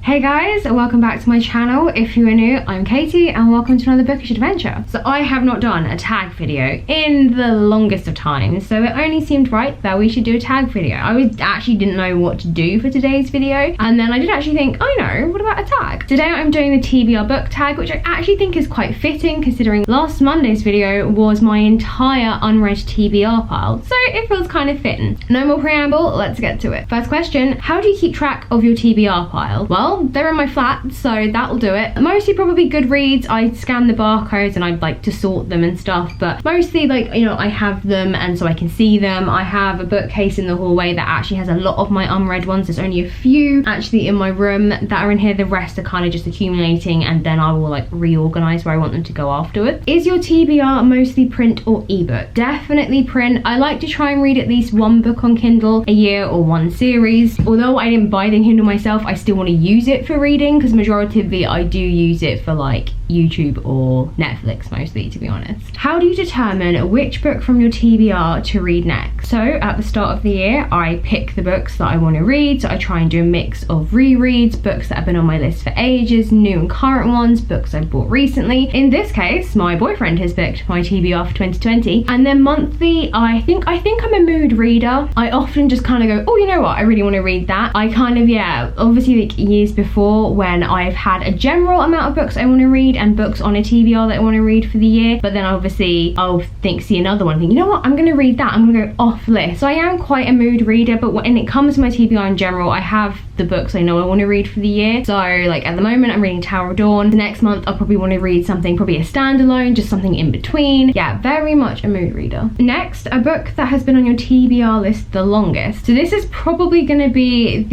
Hey guys, welcome back to my channel. If you are new, I'm Katie and welcome to another bookish adventure. So I have not done a tag video in the longest of times, so it only seemed right that we should do a tag video. I actually didn't know what to do for today's video, and then I did actually think, I know, what about a tag? Today I'm doing the TBR book tag, which I actually think is quite fitting considering last Monday's video was my entire unread TBR pile, so it feels kind of fitting. No more preamble, let's get to it. First question, how do you keep track of your TBR pile? Well, they're in my flat, so that'll do it. Mostly probably Goodreads. I scan the barcodes and I like to sort them and stuff, but mostly like, you know, I have them and so I can see them. I have a bookcase in the hallway that actually has a lot of my unread ones. There's only a few actually in my room that are in here. The rest are kind of just accumulating, and then I will like reorganize where I want them to go afterwards. Is your TBR mostly print or ebook? Definitely print. I like to try and read at least one book on Kindle a year or one series. Although I didn't buy the Kindle myself, I still want to use it for reading, because majority I do use it for like YouTube or Netflix mostly, to be honest. How do you determine which book from your TBR to read next? So at the start of the year, I pick the books that I want to read. So I try and do a mix of rereads, books that have been on my list for ages, new and current ones, books I've bought recently. In this case, my boyfriend has picked my TBR for 2020. And then monthly, I think I'm a mood reader. I often just kind of go, oh, you know what, I really want to read that. I kind of, yeah, obviously like years before when I've had a general amount of books I want to read and books on a TBR that I want to read for the year, but then obviously I'll see another one and think, you know what, I'm going to read that, I'm going to go off list. So I am quite a mood reader, but when it comes to my TBR in general, I have the books I know I want to read for the year. So like at the moment I'm reading Tower of Dawn. The next month I'll probably want to read something, probably a standalone, just something in between. Yeah, very much a mood reader. Next, a book that has been on your TBR list the longest. So this is probably going to be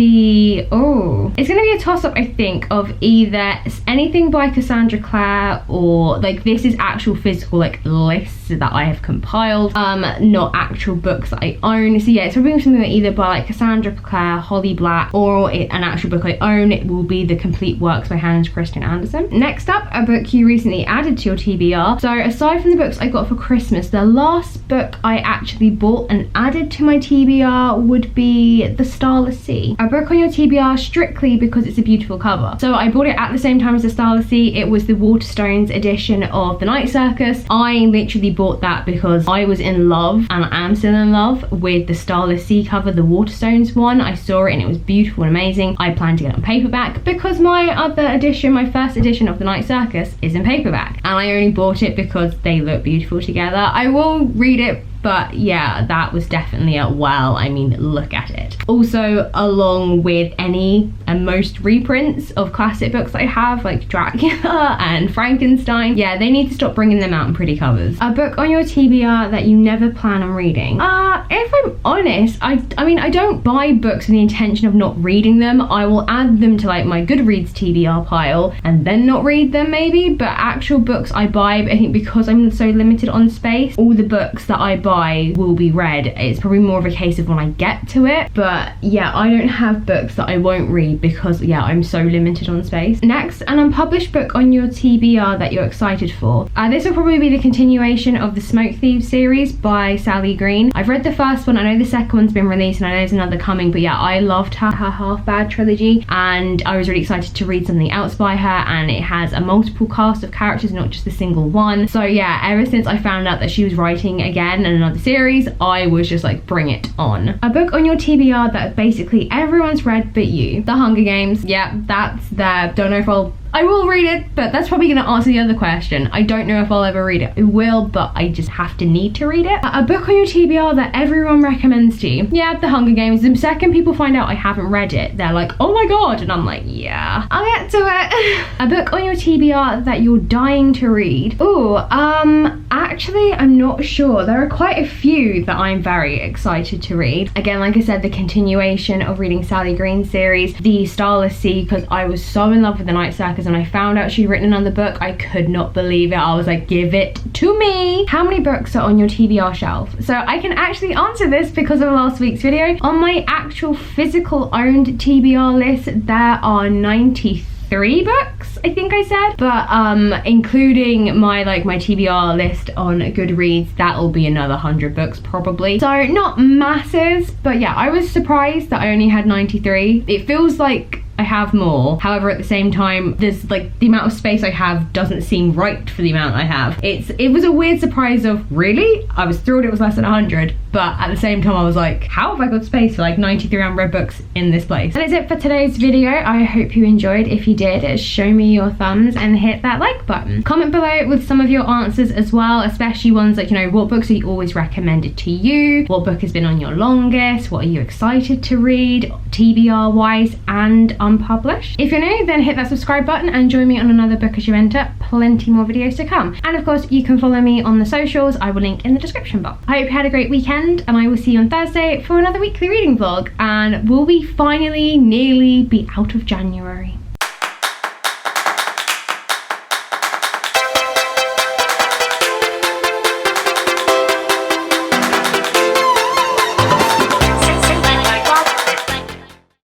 it's going to be a toss-up, I think, of either anything by Cassandra Clare, or like this is actual physical like lists that I have compiled, not actual books that I own. So yeah, it's probably something that either by like Cassandra Clare, Holly Black, or an actual book I own. It will be the complete works by Hans Christian Andersen. Next up, a book you recently added to your TBR. So aside from the books I got for Christmas, the last book I actually bought and added to my TBR would be The Starless Sea. A book on your TBR strictly because it's a beautiful cover. So I bought it at the same time as The Starless Sea. It was the Waterstones edition of The Night Circus. I literally bought that because I was in love, and I am still in love, with the Starless Sea cover, the Waterstones one. I saw it and it was beautiful and amazing. I plan to get it on paperback because my other edition, my first edition of The Night Circus, is in paperback, and I only bought it because they look beautiful together. I will read it, but yeah, that was definitely a wow, I mean, look at it. Also, along with any and most reprints of classic books I have, like Dracula and Frankenstein, yeah, they need to stop bringing them out in pretty covers. A book on your TBR that you never plan on reading. If I'm honest, I mean, I don't buy books with the intention of not reading them. I will add them to like my Goodreads TBR pile and then not read them maybe, but actual books I buy, I think because I'm so limited on space, all the books that I buy will be read. It's probably more of a case of when I get to it, but yeah, I don't have books that I won't read because yeah, I'm so limited on space. Next, an unpublished book on your TBR that you're excited for. This will probably be the continuation of the Smoke Thieves series by Sally Green. I've read the first one, I know the second one's been released and I know there's another coming, but yeah, I loved her Half Bad trilogy, and I was really excited to read something else by her, and it has a multiple cast of characters, not just a single one. So yeah, ever since I found out that she was writing again and another series, I was just like, bring it on. A book on your TBR that basically everyone's read but you. The Hunger Games. Yeah, that's there. Don't know if I will read it, but that's probably going to answer the other question. I don't know if I'll ever read it. I will, but I just have to need to read it. A book on your TBR that everyone recommends to you. Yeah, The Hunger Games. The second people find out I haven't read it, they're like, oh my god, and I'm like, yeah, I'll get to it. A book on your TBR that you're dying to read. Ooh, actually, I'm not sure. There are quite a few that I'm very excited to read. Again, like I said, the continuation of reading Sally Green's series, The Starless Sea, because I was so in love with The Night Circus, and I found out she'd written another book. I could not believe it. I was like, give it to me. How many books are on your TBR shelf? So I can actually answer this because of last week's video. On my actual physical owned TBR list, there are 93 books, I think I said, but including my TBR list on Goodreads, that'll be another 100 books probably. So not masses, but yeah, I was surprised that I only had 93. It feels like I have more. However, at the same time, there's like the amount of space I have doesn't seem right for the amount I have. It was a weird surprise of, really? I was thrilled it was less than 100, but at the same time I was like, how have I got space for like 93 unread books in this place? And that's it for today's video. I hope you enjoyed. If you did, show me your thumbs and hit that like button. Comment below with some of your answers as well, especially ones like, you know, what books are you always recommended to you? What book has been on your longest? What are you excited to read, TBR wise and unpublished? If you're new, then hit that subscribe button and join me on another Bookish adventure. Plenty more videos to come. And of course, you can follow me on the socials. I will link in the description box. I hope you had a great weekend, and I will see you on Thursday for another weekly reading vlog, and will we finally nearly be out of January?